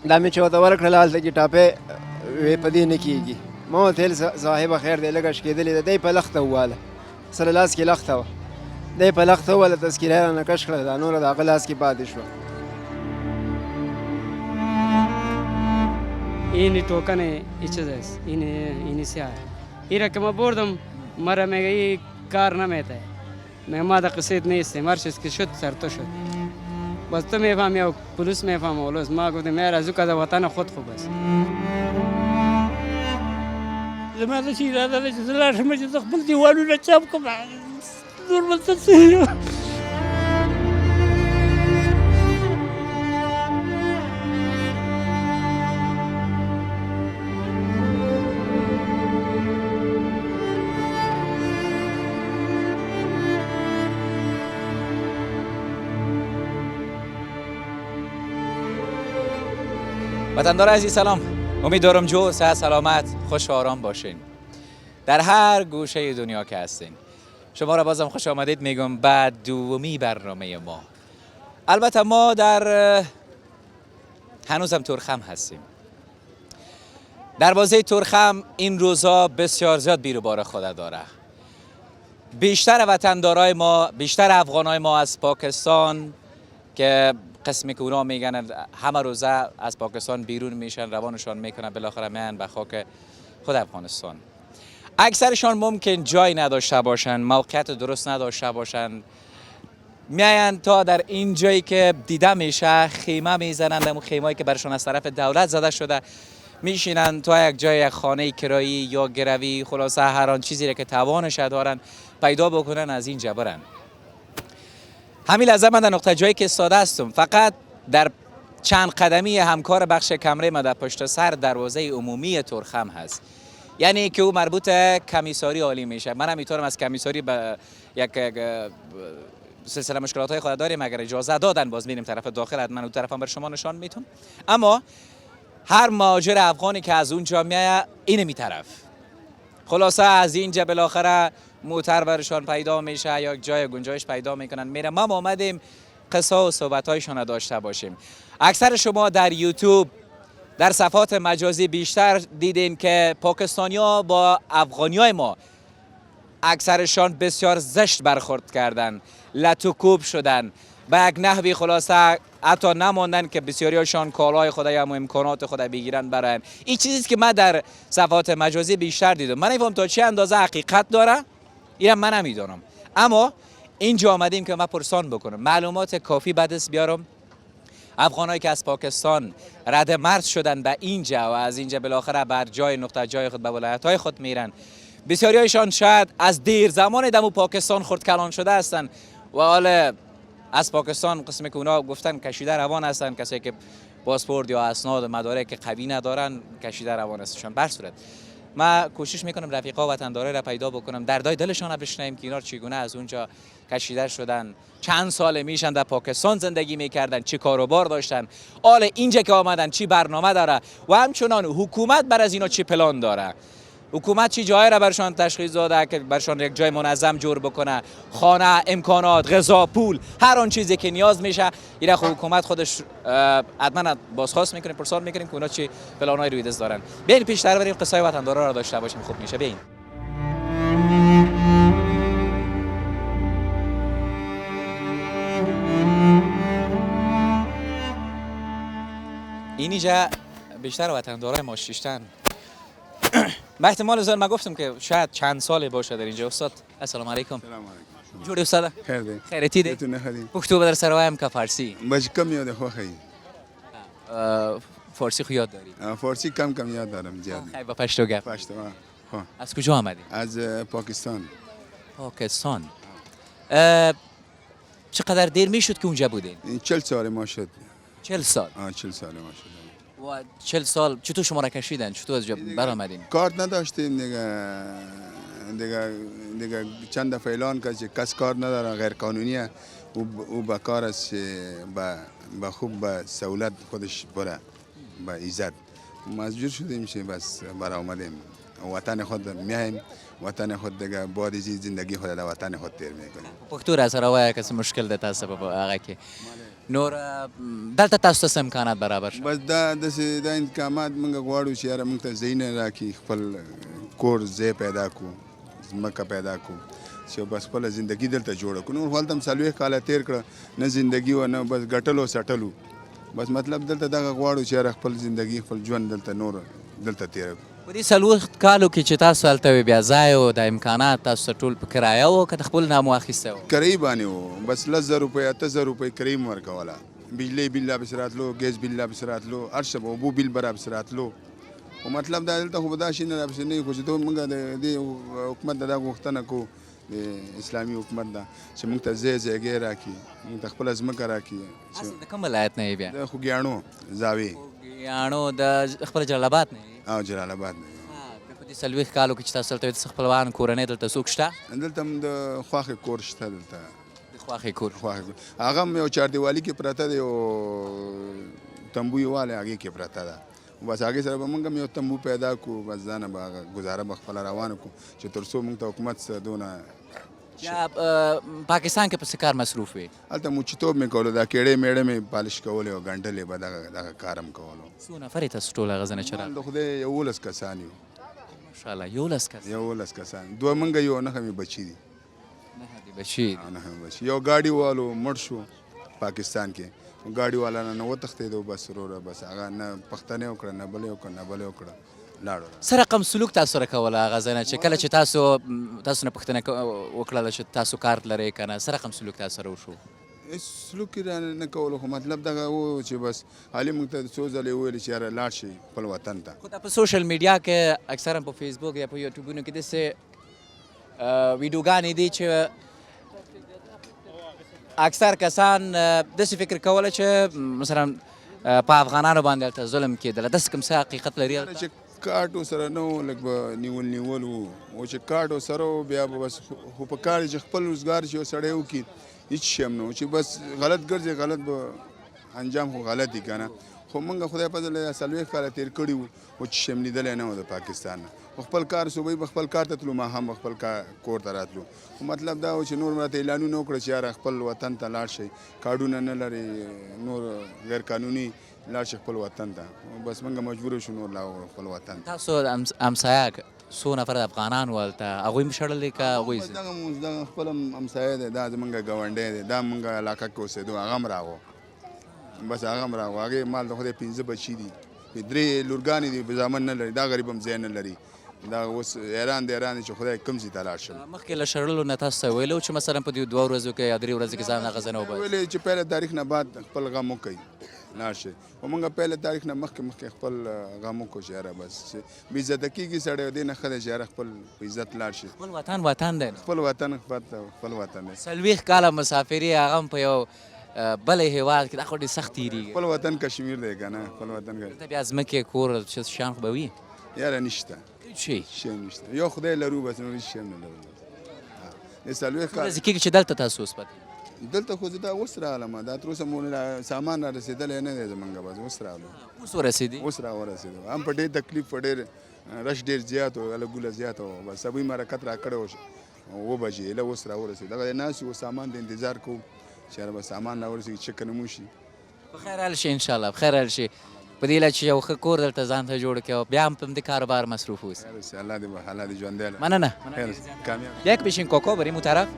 دا مې چې ورته ورکړل هلته کې ټاپۍ وې په دې نه کېږي ما ورته ویل صاحبه خیر دی لږه شکېدلې ده دی په لخته وواله سره لاس کې لخته وه دی په لخته وواله تذکیره یې رانه کش کړه دا نوره د هغه لاس کې پاتې شوه این توکن چیز است این سیاه ایرا که ما بردم مرا میگه این کار نمیته میگه ما دا قصید نیستیم هر چیز که شد سر تو شد بس تو میفهم یا پلیس میفهم اولوز ما گفتم میر از او که وطن خود خوب است زما د شي اراده ده چې زه لاړ شم چې زه خپل دیوالونه چاپ کړم نور بل څه څه وطندار عزیز سلام، امیدوارم جو صحت سلامت خوش و آرام باشین در هر گوشه دنیا که هستین. شما را بازم خوش آمدید میگم به دومی برنامه ما. البته ما در هنوزم ترخم هستیم. دروازه ترخم این روزا بسیار زیاد بیرو بار خود داره. بیشتر وطندارای ما، بیشتر افغانای ما از پاکستان که قسمی که اونا میگن همه روزه از پاکستان بیرون میشن روانشان میکنن بالاخره میان به خاک خود افغانستان. اکثرشان ممکن جای نداشته باشن، موقعیت درست نداشته باشن، میاین تا در این جایی که دیده میشه خیمه میزنن، در خیمه‌ای که برشان از طرف دولت زده شده میشینن تا یک جای یک خانه کرایی یا گروی، خلاصه هر آن چیزی که توانش دارن پیدا بکنن از اینجا برن. همین لحظه من در نقطه جایی که ایستاده هستم فقط در چند قدمی همکار بخش کمره ما در پشت سر دروازه عمومی ترخم هست، یعنی که او مربوط کمیساری عالی میشه. من هم میتونم از کمیساری به یک سلسله مشکلات های خود داریم، اگر اجازه دادن باز میریم طرف داخل، حتما اون طرف هم بر شما نشان میتونم. اما هر مهاجر افغانی که از اونجا میاد اینه می طرف، خلاصه از اینجا بالاخره موتر برشان پیدا میشه یا جای گنجایش پیدا میکنن میره. ما آمدیم قصه و صحبت هایشان داشته باشیم. اکثر شما در یوتیوب در صفحات مجازی بیشتر دیدین که پاکستانی‌ها با افغانیای ما اکثرشان بسیار زشت برخورد کردن، لطوکوب شدن، به یک نحوی خلاصه حتی نماندن که بسیاریشان کالای خود یا امکانات خود بگیرن براین. این چیزی که من در صفحات مجازی بیشتر دیدم. من نمی‌فهمم تا چه اندازه حقیقت داره، اینم من نمیدونم، اما اینجا آمدیم که من پرسان بکنم، معلومات کافی به دست بیارم. افغانایی که از پاکستان رد مرز شدن به اینجا و از اینجا بالاخره بر جای نقطه جای خود به ولایت‌های خود میرن، بسیاریشان شاید از دیر زمان دمو پاکستان خرد کلان شده هستن و حالا از پاکستان قسمی که اونا گفتن کشیده روان هستن، کسی که پاسپورت یا اسناد و مدارک قوی ندارن کشیده روان هستشان. بر صورت ما کوشش میکنم رفیقا وطندارای را پیدا بکنم، دردای دلشان را بشنویم که اینا چگونه از اونجا کشیده شدن، چند سال میشن در پاکستان زندگی میکردن، چی کاروبار داشتن، حالا اینجا که آمدن چی برنامه داره و همچنان حکومت بر از اینا چی پلان داره. حکومت چی جای را برشان تشخیص داده که برشان یک جای منظم جور بکنه، خانه، امکانات، غذا، پول، هر آن چیزی که نیاز میشه. اینا خب حکومت خودش حتما بازخواست میکنه، پرسان میکنیم که اونا چی پلانای روی دست دارن. بیاین پیشتر بریم قصه وطندارا را داشته باشیم. خوب میشه بیاین. اینجا بیشتر وطندارای ما شیشتن. به احتمال زیاد من گفتم که شاید چند ساله باشه در اینجا. استاد السلام علیکم. سلام علیکم. جوړ استاد. خیر دی. خیرتی دی. ته نه خدي. پښتو به در سره وایم که فارسی؟ بس کم یاد خوخی. فارسی خو یاد داری؟ فارسی کم یاد دارم زیاد. خیلی با پشتو گپ. پشتو. ها. از کجا آمدی؟ از پاکستان. پاکستان. چقدر دیر میشد که اونجا بودین؟ 40 سال ما شد. 40 سال. 40 سال ما شد. و 40 سال چطور شما را کشیدن؟ چطور از جا برآمدین؟ کار نداشتیم دیگه چند دفعه اعلان کرد که کس کار نداره غیر قانونیه او با کار است با خوب با سهولت خودش بره با عزت مجبور شدیم که بس برآمدیم وطن خود میایم وطن خود دیگه بارزی زندگی خود در وطن خود تیر میکنیم. پختور از روایه کسی مشکل ده تاسو په هغه کې نور دلته تاسو ته امکانات برابر شو بس دا داسې دا انتقامات موږ غواړو چې یاره موږ ته ځایونه راکړي خپل کور ځای پیدا کړو ځمکه پیدا کړو چې بس خپله زندګي دلته جوړه کړو نور خو هلته هم 40 کاله تېر کړه نه زندګي وه نه بس ګټلو سټلو بس مطلب دلته دغه غواړو چې یاره خپل زندګي خپل ژوند دلته نور دلته تېره کړو په دې 40 کالو کې چې تاسو هلته وئ بیا ځای او د امکانات تاسو ته ټول په کرایه وو که د خپل نامو اخیستی وو کرایي باندې وو بس 10,000 روپۍ 8,000 روپۍ کرایي مو ورکوله بجلی بیل را پسې راتلو ګیس بیل را پسې راتلو هر څه به اوبو بیل به را پسې راتلو خو مطلب دا دلته خو به دا شي نه را پسې نه وي خو چې ته موږ د دې حکومت د دا غوښتنه کوو د اسلامي حکومت ده چې موږ ته ځایګی راکړي موږ ته خپله ځمکه راکړي اصل د کوم ولایت نه یې بیا د خوږیاڼو زاویې خوږیاڼو د خپل جلال آباد نه یې او جلال آباد نه بیا په دې 40 کالو کې چې تاسو هلته وئ خپلوان کورنۍ دلته څوک شته دلته هم د خواښې کور شته دلته د خواښې کور خواښې کور هغه هم یو چاردیوالي کې پرته ده یو تنبو یې والی هغې کې پرته ده بس هغې سره به موږ هم یو تنبو پیدا کړو بس ځانه به هغه ګزاره به خپله روانه کړو چې تر څو موږ ته حکومت څه دونه یا پاکستان کې په څه کار مصروف وي هلته موچیتوب مې کولو دا کیړې میړې مې پالش کولې او ګنډلې به دغه کار هم کولو څو نفر یې تاسو ټول هغه ځنه چې راغلل د خدای 11 کسان یو ماشاءالله 11 کس 11 کسان دوه موږ یو نهه مې بچي دي نهه دي بچي دي نهه مې بچي یو ګاډي والو مړ شو پاکستان کې ګاډي والا نه وتښتېدو بس وروره بس هغه نه پښتنې وکړه نه بلې وکړه نه بلې وکړه لاړو څه رقم سلوک تاسو سره کوله هغه ځای نه چې کله چې تاسو نه پوښتنه وکړله چې تاسو کارت لرئ که نه څه رقم سلوک تاسو سره وشو سلوک یې را نه کولو خو مطلب دغه و چې بس علي موږ ته څو ځلې وویل چې یاره لاړ شئ خپل وطن ته خو دا په سوشل میډیا کې اکثرا په فیسبوک یا په یوټیوبونو کې داسې ویډیوګانې دي چې اکثر کسان داسې فکر کوله چې مثلا په افغانانو باندې هلته ظلم کېدله داسې کوم څه حقیقت لري چې کارټ ورسره نه و لږ به نیول و او چې کارټ ورسره و بیا به بس خو په کار چې خپل روزګار چې یو سړی وکړي هېڅ شی هم نه و چې بس غلط ګرځي غلط به انجام خو غلط وي که نه خو موږ خدای په فضل 40 کاله تېر کړي وو خو چې شی هم لیدلی نه و د پاکستان نه خو خپل کار صوبۍ به خپل کار ته تلو ما هم خپل کور ته راتلو خو مطلب دا و چې نور راته اعلانونه وکړه چې یاره خپل وطن ته لاړ شئ کارډونه نه لرئ نور غیر قانوني لاړ شئ خپل وطن ته بس موږ مجبور شو نور لاړو خپل وطن ته تاسو همسایه څو نفر افغانان ول ته هغوی هم شړلې که هغوی دغه خپل همسایه دی دا زموږ ګاونډی دی دا موږ علاقه کې اوسېدو هغه هم راغو بس هغه هم راغو هغې مال د خدای 15 بچي دي 3 لورګانې دي زامن نه لري دا غریب هم ځای نه لري دا اوس حیران دی چې خدای کوم ځای ته لاړ شم مخکې له شړلو نه تاسو ته ویلو چې مثلا په دې 2 ورځو کې یا 3 ورځو کې ځان هغه ځای نه وباسئ ویلې چې پهله تاریخ نه بعد خپل غم وکړئ لاړ شئ خو موږ پهله تاریخ نه مخکې خپل غم وکړو چې یاره بس چې بې عزته کېږي سړی دې نه ښه دی چې یاره خپل په عزت لاړ شي خپل وطن دی خپل وطن خپل وطن دی 40 کاله مسافري هغه هم په یو بل هیواد کې دا خو ډېر سخت تېرېږي خپل وطن کشمیر دی که نه خپل وطن دلته بیا ځمکې کور څه شیان خو به وي یاره نشته شي شی نشته یو خدای لرو بس نور هېڅ شی هم نه لرو د 40 کاله ورځې کېږي چې دلته تاسو اوس پاتې دلته خو زه دا اوس راغلم دا تر اوسه مو سامان را رسېدلی نه دی زمونږ بس اوس راغلو اوس ورسېدي اوس را ورسېدو هم په ډېر تکلیف په ډېر رش ډېر زیات و هله ګوله زیاته و بس سبوی مرکت را کړی و 7 بجې هله اوس را ورسېدو دغه ناست یو سامان د انتظار کوو چې یاره به سامان را ورسېږي چې که نه مو شي په خیر حال شي انشاءالله په خیر حال شي په دې هیله چې یو ښه کور دلته ځان ته جوړ کړي او بیا هم په همدې کاروبار مصروف اوسي الله دې ژوندی لري مننه خیر کامیاب یک بشین کوکو بریم اون طرف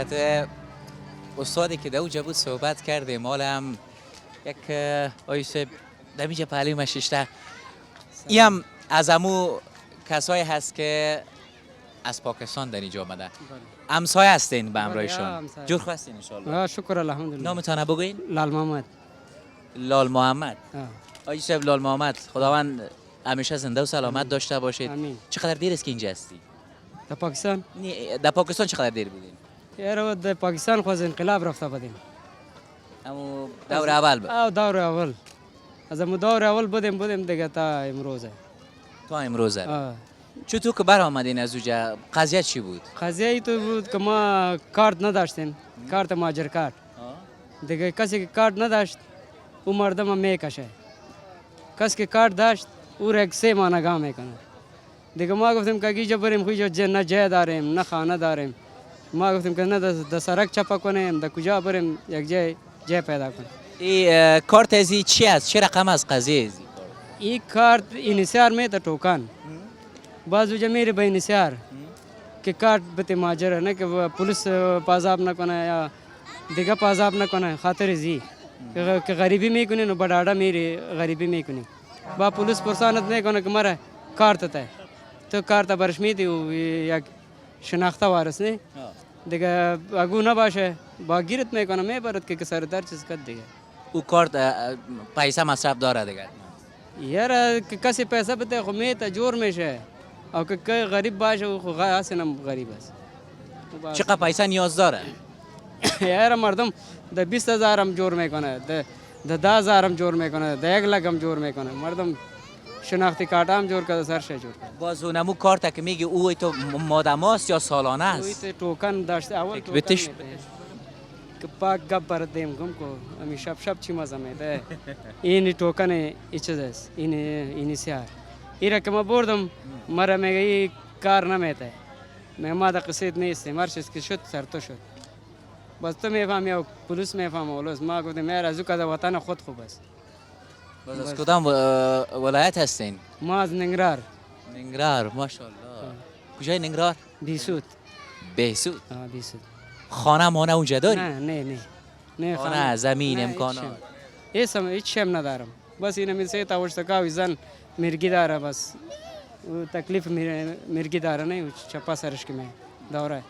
که استادی که در اونجا بود صحبت کردیم حالا هم یک آیسه دمیجه پهلی مشیشته این هم از امو کسایی هست که از پاکستان در اینجا آمده همسایه هستین به همراهشون جور خواه هستین انشاءالله شکر الحمدلله نامتانه بگوین لال محمد لال محمد آقای صاحب لال محمد خداوند همیشه زنده و سلامت داشته باشید آمین. چقدر دیر است که اینجا هستی در پاکستان در پاکستان چقدر دیر بودین یارو در پاکستان خو از انقلاب رفته بودیم امو دور اول بود دور اول از امو دور اول بودیم دیگه تا امروز تا امروز چطور که بر آمدین از اونجا قضیه چی بود قضیه ای تو بود که ما کارت نداشتیم کارت مهاجر کارت دیگه کسی که کارت نداشت او مردم هم میکشه. کس که کارت داشت او را 3 ماه نگاه میکنه. دیگه ما گفتیم که اینجا بریم خویجا نه جای داریم نه خانه داریم. ما گفتیم که نه در سرک چپا کنیم، در کجا بریم یک جای پیدا کنیم. این کارت ازی چی است؟ چه رقم از قضیه ازی؟ این کارت اینیسیار میده توکن. بعض وجه میری به اینیسیار که کارت بته ماجره، نه که پلیس پازاب نکنه یا دیگه پازاب نکنه. خاطر زی که غریبی میکنی نو بڑاڑا میری غریبی میکنی. با پلیس پرسانت میکنه که مرا کارت ته تو کارت برش میدی و یک شناخته وارث نه دیگه اگو نباشه با گیرت میکنه میبرد که سر در چیز کد دیگه. او کارت پیسه مصرف داره دیگه؟ یار که کسی پیسه بده خو میته جور میشه، او که غریب باشه خو اصلا غریب است. چقدر پیسه نیاز داره؟ یار مردم ده 20,000 هم جور میکنه، ده 10,000 هم جور میکنه، ده 1 لک هم جور میکنه. مردم شناختی کارت هم جور کرده، سر شه جور کرده. باز اونمو کارت که میگی او تو مادماست یا سالانه است؟ اوی توکن داشته اول توکن بتش میده که پاک گپ برد دیم گم کو امی شب چی مزه میده. این توکن ای چیز است، این سیار ایرا که ما بردم مرا میگه این کار نمیته. ما دا قصید نیستیم، هر چیز که شد سر تو شد. بس تو میفهمی و پلیس میفهمه ولوس. ما گفتیم یار از او که وطن خود خوب است. باز از کدام ولایت هستین؟ ما از ننگرار. ننگرار ماشاءالله. کجای ننگرار؟ بیسود. بهسود. بیسود. خانه مانه اونجا داری؟ نه خانه زمین امکانات هیچ شم ندارم. بس این میشه تا وشتکاوی زن مرگی داره، بس تکلیف مرگی داره نه چپا سرش که می دوره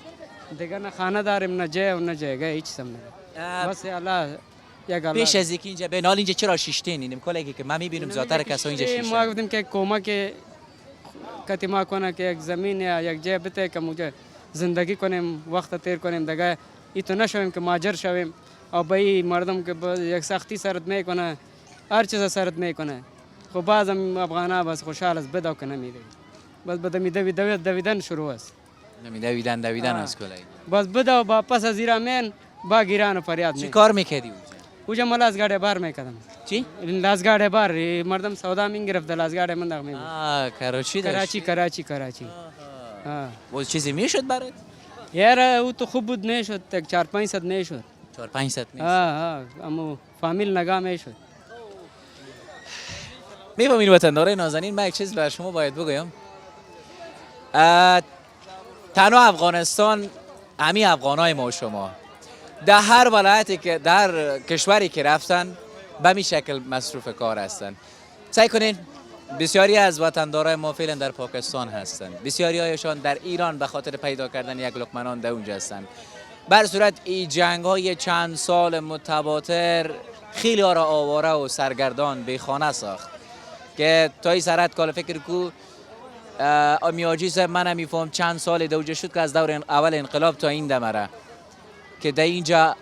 دیگه. نه خانه داریم نه جای و نه جایگاه هیچ سم نه. بس الله یک الله. پیش از اینکه اینجا بنال اینجا چرا شیشتین؟ اینم کلاگی که من میبینم زیادتر کسا اینجا شیشتن. ما گفتیم که کمک کتیما کنه که یک زمین یا یک جای بده که موجه زندگی کنیم، وقت تیر کنیم دیگه. ای تو نشویم که ماجر شویم او بایی مردم که یک سختی سرت میکنه، هر چیز سرت میکنه. خب بعضم افغانا بس خوشحال است بده که نمیده. بس بده میده دویدن شروع است. دویدن از کلاگی. بس بده و با پس از ایران با گیران و فریاد چی کار میکردی اونجا؟ ما لازگاڑه بار میکردم. چی؟ لازگاڑه بار مردم سودا میگرفت، لازگاڑه من داغ کراچی داشت؟ کراچی. باز چیزی میشد برات؟ یار او تو خوب بود نشد، 400-500 نشد. 400-500 نیست. اما فامیل نگاه میشد. میفهمین وطندارای نازنین، من یک چیز برای شما باید بگویم. تنها افغانستان همین افغانای ما و شما در هر ولایتی که در کشوری که رفتن به می شکل مصروف کار هستن. سعی کنین بسیاری از وطندارای ما فعلا در پاکستان هستن، بسیاری هایشان در ایران به خاطر پیدا کردن یک لقمه نان در اونجا هستن. بر صورت این جنگ های چند سال متواتر خیلی ها را آواره و سرگردان به خانه ساخت که تا این سرت کال فکر کو امیاجی صاحب من میفهم چند سال دوجه شد که از دور اول انقلاب تا این دمره که در اینجا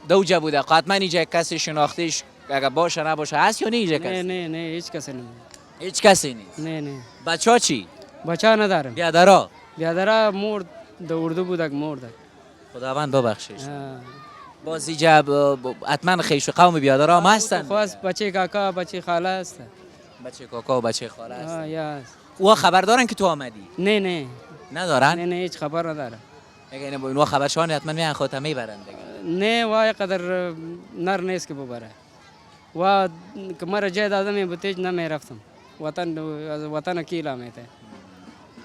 دوجه بوده. قطعا اینجا کسی شناختیش اگر باشه نباشه هست یا نه اینجا کسی؟ نه هیچ کسی نیست. هیچ کسی نیست؟ نه. بچه ها چی؟ بچه ها ندارم. بیادرها مرد، در اردو بودک مرد. خداوند ببخشش. باز اینجا حتما خیش و قوم بیادرها هم هستن؟ خواست بچه کاکا بچه خاله هست. بچه کاکا و بچه خاله هستن؟ یا اوها خبر دارن که تو آمدی؟ نه ندارن؟ نه هیچ خبر ندارم. اگه اینو خبر شوان حتما میان خودت میبرن دیگه. نه وای قدر نر نیست که ببره. و که مرا جای دادم بتیج نمیرفتم. وطن کیلا میته.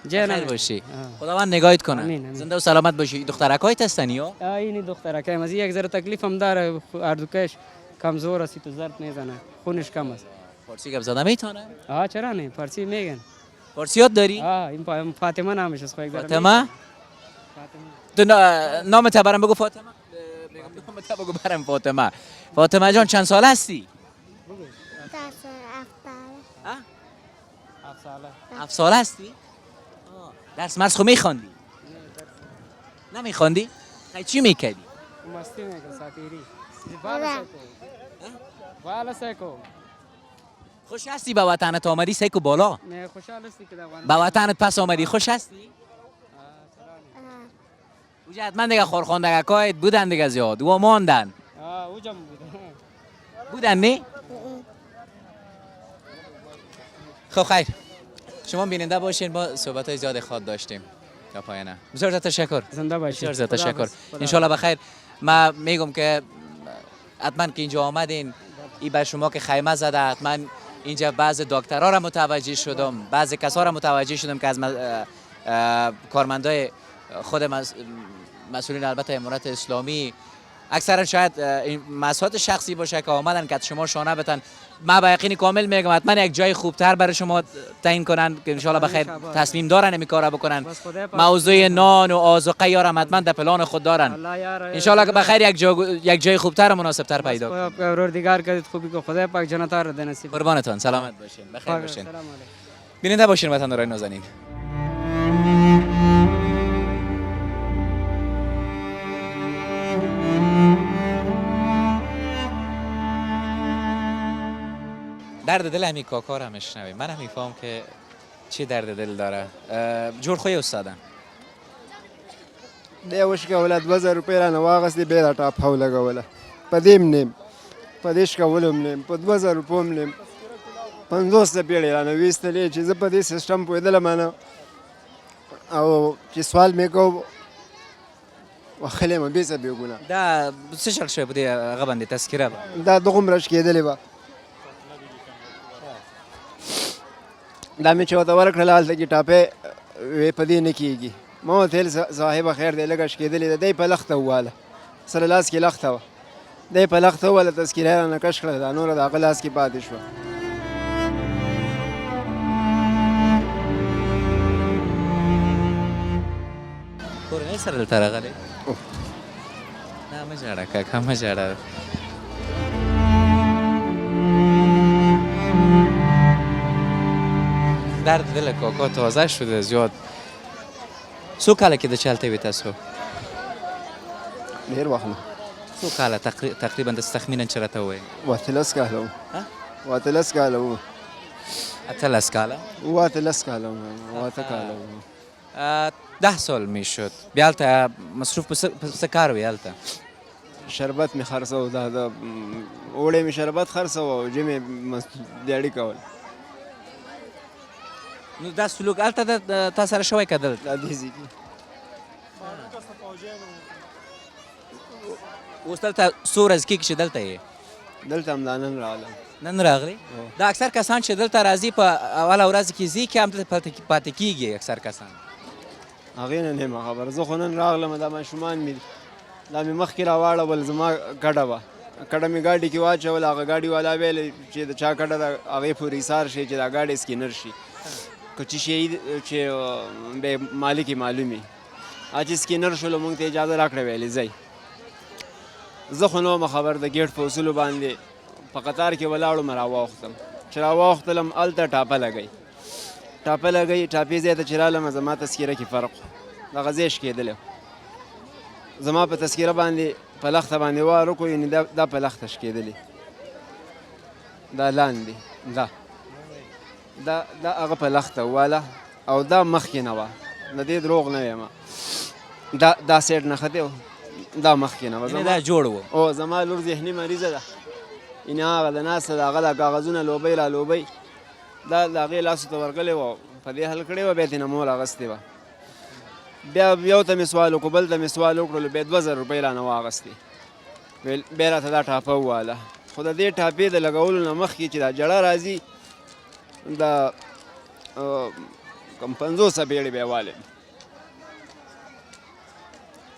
جای خیر باشی. خداوند نگاهت کنه. زنده و سلامت باشی. دخترکایت هستن یا؟ این دخترکای مزی یک ذره تکلیف هم داره، اردوکش کمزور است، تو ضرب میزنه، خونش کم است. فارسی گپ زدن میتونه؟ چرا نه؟ فارسی میگن. فارسی یاد داری؟ این فاطمه نامش است. فاطمه؟ تو نامت برام بگو فاطمه. نامت بگو برام فاطمه. فاطمه جان چند سال هستی؟ 7 ساله هستی؟ درس مرس خو میخواندی؟ نمیخواندی؟ چی میکردی؟ مستی میکرد ساتیری. والا سیکو. خوش هستی به وطنت آمدی سیکو بالا؟ نه خوشحال هستی که به وطنت پس آمدی خوش هستی؟ اوجا حتما دیگه خورخوندگکایت بودن دیگه زیاد و ماندن. اوجا بودن نه؟ خب خیر، شما بیننده باشین. ما صحبت های زیاد خود داشتیم تا پایانه. بسیار تشکر. زنده باشید. بسیار زیاد تشکر. خداحافظ. ان شاء الله بخیر. ما میگم که حتما که اینجا آمدین، این بر شما که خیمه زده، حتما اینجا بعض دکترها را متوجه شدم، بعض کسا را متوجه شدم که از کارمندای خود مسئولین البته امارت اسلامی، اکثرا شاید این مسئولات شخصی باشه که آمدن که شما شانه بتن. ما با یقین کامل میگم حتما یک جای خوبتر برای شما تعیین کنن که ان شاء الله بخیر تصمیم دارن این کارا بکنن. موضوع نان و آذوقه یارم حتما در پلان خود دارن. ان شاء الله که بخیر یک جای خوبتر و مناسبتر پیدا کنن. پروردگار کردید خوبی که خدای پاک جنت را ده نصیب. قربانتون، سلامت باشین، بخیر باشین. سلام علیکم. بیننده باشین وطندارای نازنین. درد دل همی کاکا را میشنویم. من هم میفهم که چی درد دل داره. جور خوی استادم دی وشکه ولاد 2000 روپۍ رانه واغستې بیا دا ټاپ هو لګوله. په دې م نیم، په دې شکولو م نیم، په 2000 روپو م نیم، 50 پیړۍ رانه ویستلې چې زه په دې سیسټم پوهېدلم نه، او چې سوال مې کو وخلی مې بېڅه بې ګناه. دا څه شل شوی په دې هغه باندې تذکره به دا دغومره شکېدلې وه. دا مې چې ورته ورکړله هلته کې ټاپۍ وې په دې نه کېږي. ما ورته ویل صاحبه خیر دی لږه شکېدلې ده. دی په لخته وواله، سره لاس کې لخته وه. دی په لخته وواله، تذکیره یې رانه کش کړه، دا نوره د هغه لاس کې پاتې شوه. کورنۍ سره دلته راغلی؟ نه مه ژاړه کاکا، مه ژاړه. درد دل کاکا تازه شده زیاد. څو کاله کې د چلته وي تاسو؟ ډېر وخت نه، څو کاله تقریبا د تخمینا چې راته ووایې؟ 18 کاله وم. 18 کاله وم. 18 کاله؟ 18 کاله وم. 18 کاله وم. 10 سال میشد. بیا هلته مصروف په څه کار وی هلته؟ شربت مې خرڅاوه، دا د اوړی مې شربت خرڅاوه او جمې دیاړي کول. نو دا سلوک هلته تا سره شوی که دلته؟ دا دې ځای کې اوس دلته څو ورځې کېږي چې دلته یې؟ دلته هم دا نن راغلم. نن راغلی؟ دا اکثر کسان چې دلته راځي په اوله ورځ کې ځي کې هم دلته پاتې کېږي اکثر کسان. هغې نه نه یم خبر. زه خو نن راغلم، دا ماشومان مې دا مې مخکې راواړول، زما کډه وه، کډه مې ګاډي کې واچول. هغه ګاډي والا ویل چې د چا کډه ده هغې پورې ایثار شي چې دا ګاډی سکینر شي، که چې شي چې به مالک یې معلوم وي. هغه چې سکینر شولو موږ ته اجازه راکړه ویلې ځئ. زه خو نه وم خبر د ګیټ په اصولو باندې. په قطار کې ولاړو مې راواوښتم. چې راواوښتلم هلته ټاپه لګئ، ټاپه لګئ. ټاپې ځای ته چې رالم زما تذکیره کې فرق و، دغه ځای شکېدلی. زما په تذکیره باندې په لخته باندې وار وکړو، یعنې دا په لخته شکېدلې، دا لاندې دا هغه په لخته وواله، او دا مخکې نه وه، د دې دروغ نه ویم. دا سایډ نه ښه دی، دا مخکې نه وه. دا جوړ و. او زما لور ذهني مریضه ده، یعنې هغه د ناسته د هغه دا کاغذونه لوبۍ را لوبۍ، دا د هغې لاسو ته ورغلې وه، په دې حل کړې وه، بیا یې ترېنه مور اخیستې وه. بیا یو ته مې سوال وکړو، بل ته مې سوال وکړلو، بیا 2000 روپۍ رانه واخیستې. بیا راته دا ټاپه وواله. خو د دې ټاپې د لګولو نه مخکې چې دا جړه راځي، دا کم 50 پیړۍ بیا والې،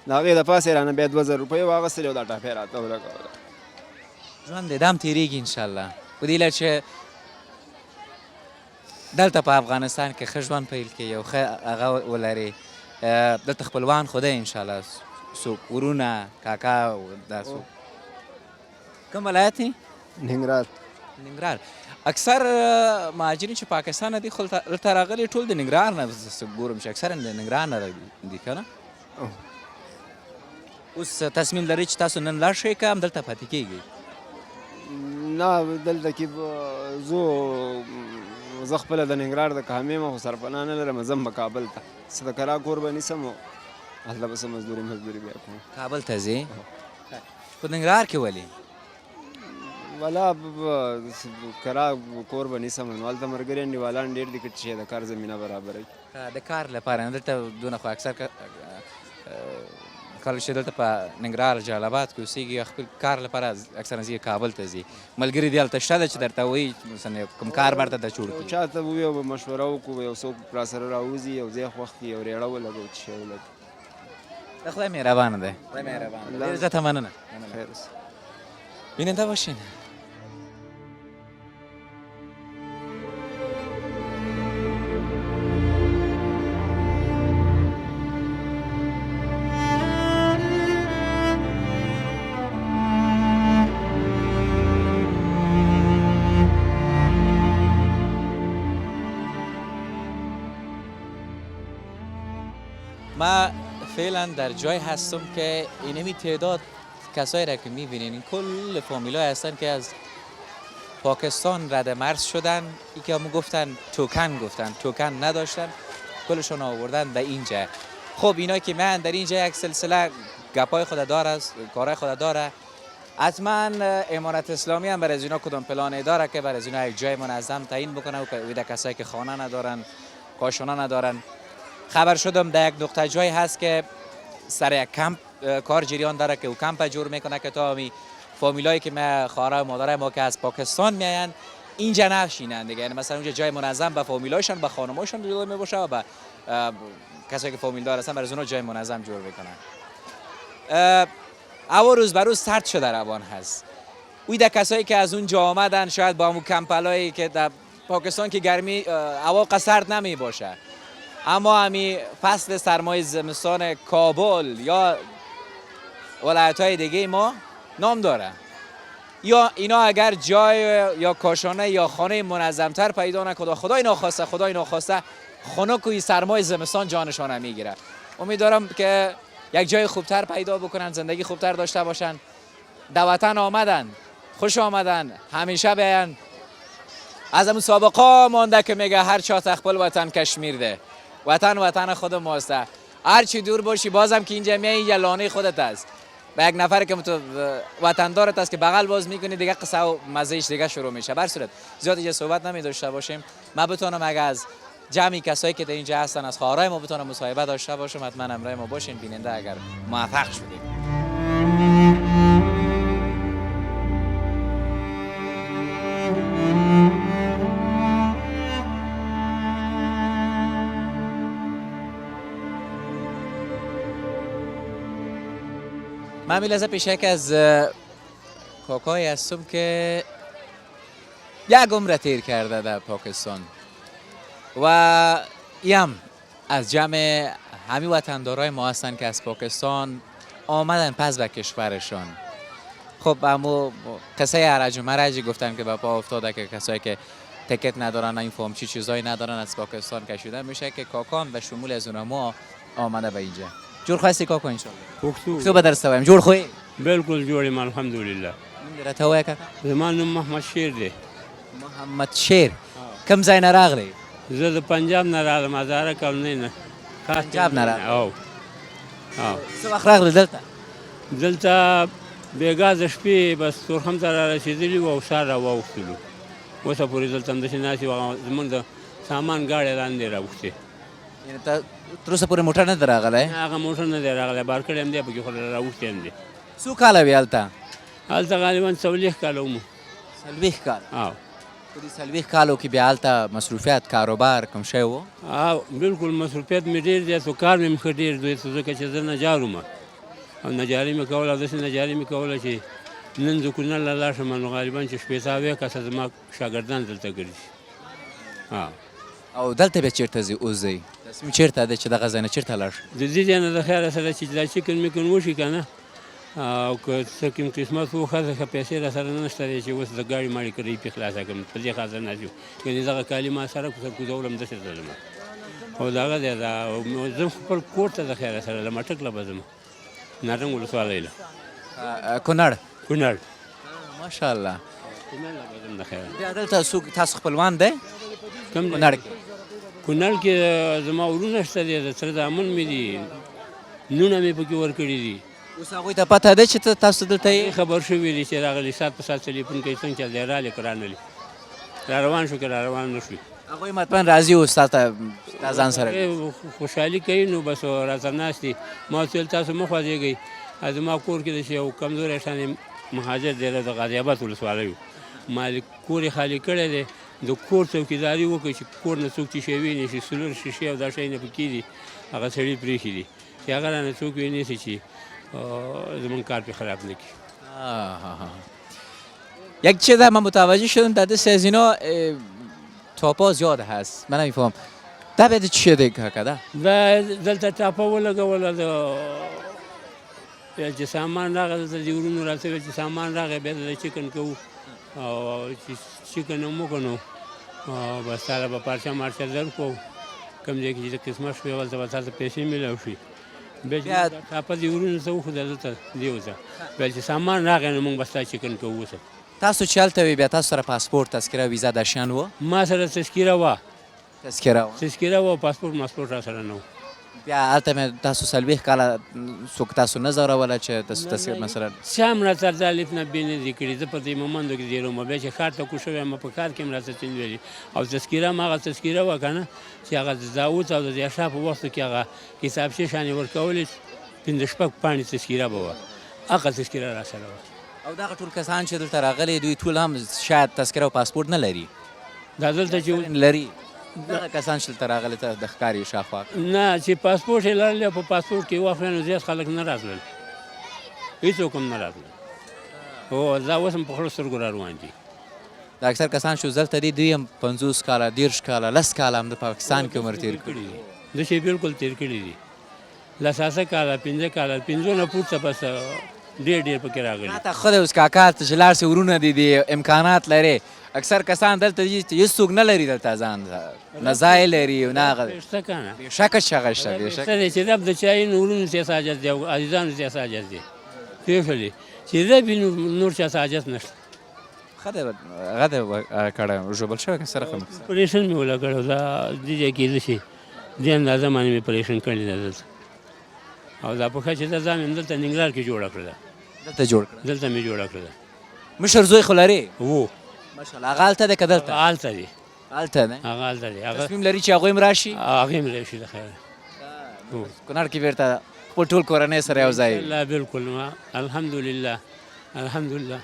د هغې د پاسې رانه بیا 2000 روپۍ واخیستلې او دا ټاپې راته ولګوله. ژوند دی دام تېرېږي انشاءالله. په دې لټ چې دلته په افغانستان کې ښه ژوند پیل کړي، یو ښه هغه ولري. دلته خپلوان خو دی انشاءالله، څوک ورونه کاکا دا څوک؟ کوم ولایت دی؟ ننګرهار. ننګرهار. اکثر مهاجرین چې پاکستان نه دي خو دلته راغلي ټول د ننګرهار نه ګورم چې اکثرا د ننګرهار نه دي که نه؟ اوس تصمیم لرئ چې تاسو نن لاړ شئ که همدلته پاتې کېږئ؟ نه، دلته کې زه خپله د ننګرهار د کامې یم، خو سرپناه نه لرم، ځم به کابل ته، څه د کرا کور به نیسم او هلته به څه مزدوري بیا کوم. کابل ته ځې؟ په ننګرهار کې ولې؟ والا کرا کور به نیسم نو هلته ملګري انډیوالان ډېر دي که چې د کار زمینه برابروي. د کار لپاره دلته دونه خو اکثر خلک چې دلته په ننګرهار جلال آباد کې اوسېږي خپل کار لپاره اکثرا ځي کابل ته ځي. ملګري دې هلته شته ده چې درته وایي مثلا کوم کار برته ته جوړ کړي؟ چا ته ووایو به مشوره وکړو یو څوک راسره راوځي یو ځای خوښ کړي یو ریړه ولګوو چې شی ولګوو. د خدای مهربانه دی. خدای مهربانه دی. ډېر زیاته مننه. خیر اوسه. بیننده باشین. ما فعلا در جای هستم که اینمی تعداد کسایی را که میبینین این کل فامیلای هستن که از پاکستان رد مرز شدن. ای که همون گفتن توکن نداشتن کلشون آوردن به اینجا. خب اینا که من در اینجا یک سلسله گپای خود داره کارهای خود داره. حتما امارت اسلامی هم برای اینا کدام پلانی داره که برای اینا یک جای منظم تعیین بکنه و که کسایی که خانه ندارن کاشانه ندارن. خبر شدم در یک نقطه جایی هست که سر یک کمپ کار جریان داره که او کمپ جور میکنه که تا همی فامیلایی که ما خواهر و مادر ما که از پاکستان میاین اینجا نشینن دیگه. یعنی مثلا اونجا جای منظم به فامیلایشان به خانمایشان جور میباشه و به کسایی که فامیل دار هستن برای اونها جای منظم جور میکنن. اول روز بر روز سرد شده روان هست. اوی در کسایی که از اونجا آمدن شاید با همون کمپلایی که در پاکستان که گرمی هوا سرد نمی باشه، اما همی فصل سرمای زمستان کابل یا ولایت‌های دیگه ما نام داره. یا اینا اگر جای یا کاشانه یا خانه منظمتر پیدا نکنه خدای ناخواسته خنک و سرمای زمستان جانشان میگیره. امیدوارم که یک جای خوبتر پیدا بکنن، زندگی خوبتر داشته باشن. در وطن آمدن، خوش آمدن، همیشه بیان. از همون سابقا مانده که میگه هر چا تخپل وطن کشمیر ده. وطن خود ماسته. هر چی دور باشی بازم که اینجا میای اینجا لانه خودت است. به یک نفر که تو وطن دارت است که بغل باز میکنی دیگه قصه و مزهش دیگه شروع میشه. بر صورت زیاد اینجا صحبت نمی داشته باشیم. من بتونم اگه از جمعی کسایی که در اینجا هستن از خواهرای ما بتونم مصاحبه داشته باشم، حتما همراه ما باشین بیننده اگر موفق شدیم. من میلازه پیشه که از کاکایی هستم که یک عمر تیر کرده در پاکستان و یم از جمع همین وطندارای ما هستن که از پاکستان آمدن پس به کشورشان. خب اما قصه هرج و مرجی گفتن که به پا افتاده که کسایی که تکت ندارن این فهم چی چیزایی ندارن از پاکستان کشیده میشه که کاکام به شمول از اون ما آمده به اینجا. جور خواستی کاکا انشالله؟ پختو بدرسته وایم. جور خوی؟ بالکل جوړ یم الحمدلله. من درته وای کاکا؟ زما نوم محمد شیر دی. محمد شیر. کوم ځای نه راغلی؟ زه د پنجاب نه راغلم، هزاره کلنۍ نه. پنجاب نه راغلی؟ او څه وخت راغلی دلته؟ دلته بېګا د شپې بس تورخم ته را رسېدلي وو او ښار را واوښتلو. اوسه پورې دلته همداسې ناست وو، زمونږ د سامان ګاډۍ لاندې راوښتې. یعنې ته تر اوسه پورې موټر نه دی راغلی؟ هغه موټر نه دی راغلی، بار کړی هم دی پکې خو راوښتی هم دی. څو کاله وې هلته؟ هلته غالبا 40 کاله ومو. 40 کاله؟ او په دې 40 کالو کې بیا هلته مصروفیت کاروبار کوم شی و؟ بالکل مصروفیت مې ډېر زیات و، کار مې ښه ډېر دی ځکه چې زه نجار وم او نجاري مې کوله او داسې نجاري مې کوله چې نن زه کونړ له لاړ شم نو غالبا چې شپېته اویا کسه زما شاګردان دلته ګرځي. او دلته بیا چېرته ځې اوس ځئ؟ رسمي چېرته دی چې دغه ځای نه چېرته لاړ شو؟ د دې ځای نه د خیره سره چې دا چکن میکن وشي که نه او که څه کوم قسمت و ښه ښه پیسې را سره نه شته دی چې اوس د ګاډي ماړې کړۍ پې خلاصه کړم په دې خاطر ناست یم. یعنې دغه کالي ما سره کوزولم داسې ځلم او دغه دی زه خپل کور ته د خیره سره له مټک له به ځم نارنګ ولسوالۍ له کونړ. ماشاءالله. کونړ له به ځم د خیره. بیا دلته څوک تاسو خپلوان دی؟ کوم کونړ کې؟ کونړ کې زما ورونه شته دی، د سره زامن مې دي، نونه مې پکې ورکړي دي اوس هغوی ته پته ده چې ته تاسو دلته یې خبر شوي دي چې راغلي ساعت په ساعت تلیفون کوي څنګه چل دی رالې که رانلې را روان شو که را روان نه شوي هغوی مطمئن راځي اوس تا ته ستا ځان سره خوشحالي کوي نو بس راته ناست دي ما ورته ویل تاسو مه خوځېږئ زما کور کې د یو کمزوری شانې مهاجر دی د غازي آباد ولسوالۍ و ما کور یې خالي کړی دی د کور څوکیداري وکړي چې کور نه څوک څه شی ویني چې څلور شیشې او دا شی نه پکې دي هغه سړي پرېښي دي چې هغه رانه څوک ونیسي چې زمون کار پې خراب نه کړي. یک چیز من متوجه شدم در دست از اینا تاپا زیاد هست من نمیفهم دا بده چی شده کده دا دلته ټاپه ولګوله چې سامان راغی دلته د ورونو راته ویل چې سامان راغی بیا د چکن کوو او چې چکن هم وکړو بس تاله به پارچه مارچه درکړو کوم ځای کې چې قسمت شوې هلته به تاته پیسې میلاو شي بیا چې ټاپه د ورونو ته وښوده دلته دیو ته ویل چې سامان راغی نو موږ به ستا چکن کوو اوس تاسو چې هلته وی بیا تاسو سره پاسپورت تذکره ویزا د شیان و ما سره تذکره وه تذکره وه پاسپورت ماسپورت را سره نه و بیا هلته مې تاسو څلوېښت کاله څوک تاسو نه ځوروله چې تاسو تذکره مثلا چا هم راته دا لیف نه بې نه دي کړي زه په دې مومندو کې تېروم بیا چې ښار ته کوږ شوی یم په کار کې هم راته تللي او تذکره هم هغه تذکره وه که نه چې هغه د داود او د ضیاشا په وختو کې هغه حسابچې شانې ورکولې پنځه شپږ پاڼې تذکره به وه هغه تذکره را سره وه او دغه ټول کسان چې دلته راغلي دوی ټول هم شاید تذکره او پاسپورت نه لري دا دلته چې لري دغه کسان چې دلته راغلي ته د ښکاري شاوخوا نه چې پاسپورټ یې لرلی په پاسپورټ کې واخلې نو زیات خلک نه راتلل هېڅوک هم نه راتلل هو دا اوس هم په خړو سترګو را روان دي د اکثر کسان چې دلته دي دوی هم 50 کاله 30 کاله 10 کاله هم د پاکستان کې عمر تېر کړي دي د شی بالکل تېر کړي دي لساسه کاله 15 کاله 15 نه پورته بس ډېر پکې راغلي تا خود اوس کاکا ته چې لاړ شي ورونه دي امکانات لري اکثر کسان دلته دي چې هېڅوک نه لري دلته ځان نه ځای لري نه هغه شته که نه بېشکه چې هغه شته بېشکه دی چې رب د چا یې نو ورونو ته یې حاجت دی او عزیزانو ته یې حاجت دی پوه شولې چې رب یې نور چا ته حاجت نشته ښه دی هغه دی کړی ژوبل شوی که سره پریشن مې وله کړی دا دې ځای کې زه چې دې اندازه باندې مې پریشن کړې ده دلته او دا پښه چې دا ځان مې دلته ننګرهار کې جوړه کړې ده دلته مې جوړه کړې ده مشر زوی خو لرې و ماشاءالله هغه هلته دی که دلته هلته دی هلته دی هغه هلته دی تصمیم لري چې هغوی هم راشي هغې هم راشي د خیره کونړ کې بیرته خپل ټول کورنۍ سره یو ځای الله بالکل الحمدلله الحمدلله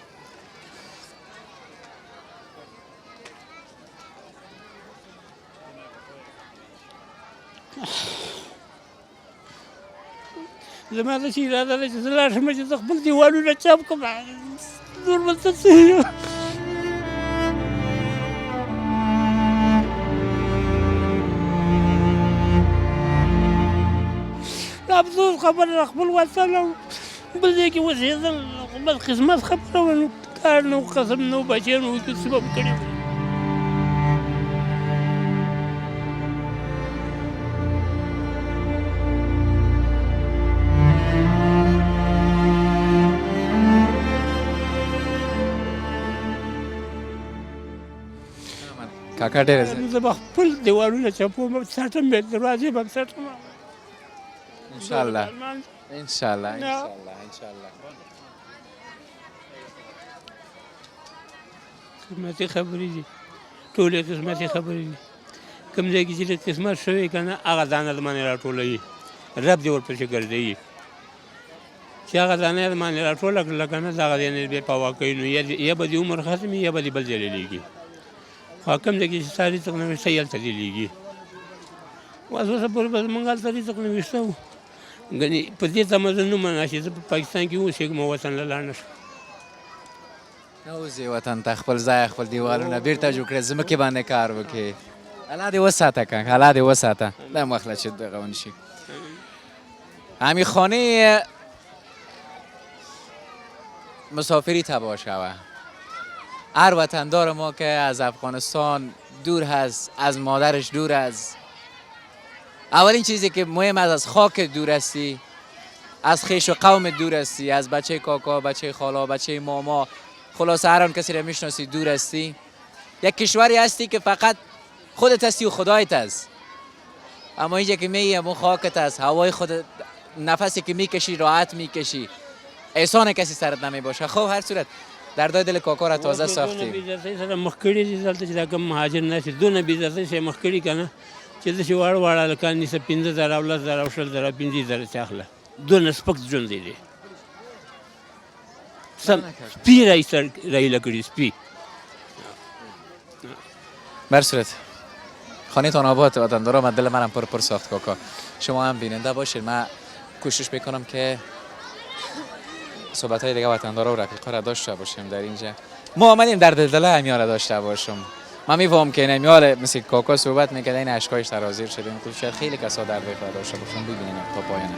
زما داسې اراده ده چې زه لاړ شم چې زه خپل دیوالونه چاپ کړم نور بل څه څه افسوس خبره ده خپل وطن او بل ځای کې اوسېدل بس قسمت خبره وه نو کار نه و قسم نه و بچی نه و څه به کړي وو کاکا ډېر زه به خپل دیوالونه چپوم څټم به دروازې به څټم انشاءالله انشاءالله انشاءالله قسمتي خبرې دي ټولې قسمتي خبرې دي کوم ځای کې چې د قسمت شوی که نه هغه دانه د باندې راټولوي رب دې ورپسې ګرځوي چې هغه دانه یې د باندې راټوله کړله که نه دغه دی نه بیا پوا کوي نو یا به دې عمر ختم یا به دې بل ځای لیږي خو کوم ځای کې چې ستا رزق نه وي شته هلته دې لیږي بس اوسه پورې به زمونږ هلته رزق نه وي شته و ګنې په دې تمه زه نه منع چې زه په پاکستان کې اوسېږم او وطن له لاړ نه شم اوځې وطن ته خپل ځای خپل دیوالونه بېرته جوړ کړې ځمکې باندې کار وکړې الله دې وساته کنه الله دې وساته دا مخله چې دغه ونشي همین خانه مسافری تباه شوه هر وطندار ما که از افغانستان دور هست از مادرش دور است اولین چیزی که مهم است از خاک دور هستی از خویش و قوم دور هستی از بچه کاکا بچه خالا بچه ماما خلاصه هر آن کسی را میشناسی دور هستی یک کشوری هستی که فقط خودت هستی و خدایت است اما اینجا که میگی همون خاکت است هوای خودت نفسی که میکشی راحت میکشی، احسان کسی سرت نمی باشه. خب هر صورت دردای دل کاکا را تازه ساختی. بیزتی سره مخ کړي دي دلته چې دا کوم مهاجر نشي دونه بیزتی سره مخ کړي کنه چې داسې واړه هلکان نیسه 15,000 او 10,000 او 20,000 15,000 چې اخله دونه سپک ژوند دی سپي رایله کړي سپي. بر صورت خانه‌تان آباد وطندارا، من دل منم پر ساخت کاکا. شما هم بیننده باشید. من کوشش میکنم که صحبت های دیگه وطندارا و رفیقا را داشته باشیم در اینجا. ما آمدیم در دل همیا را داشته باشم. من میفهم که نمیال مثل کاکا صحبت میکرد این اشکایش ترازیر شده. شاید خیلی کسا در دل داشته باشم. ببینیم تا پایان.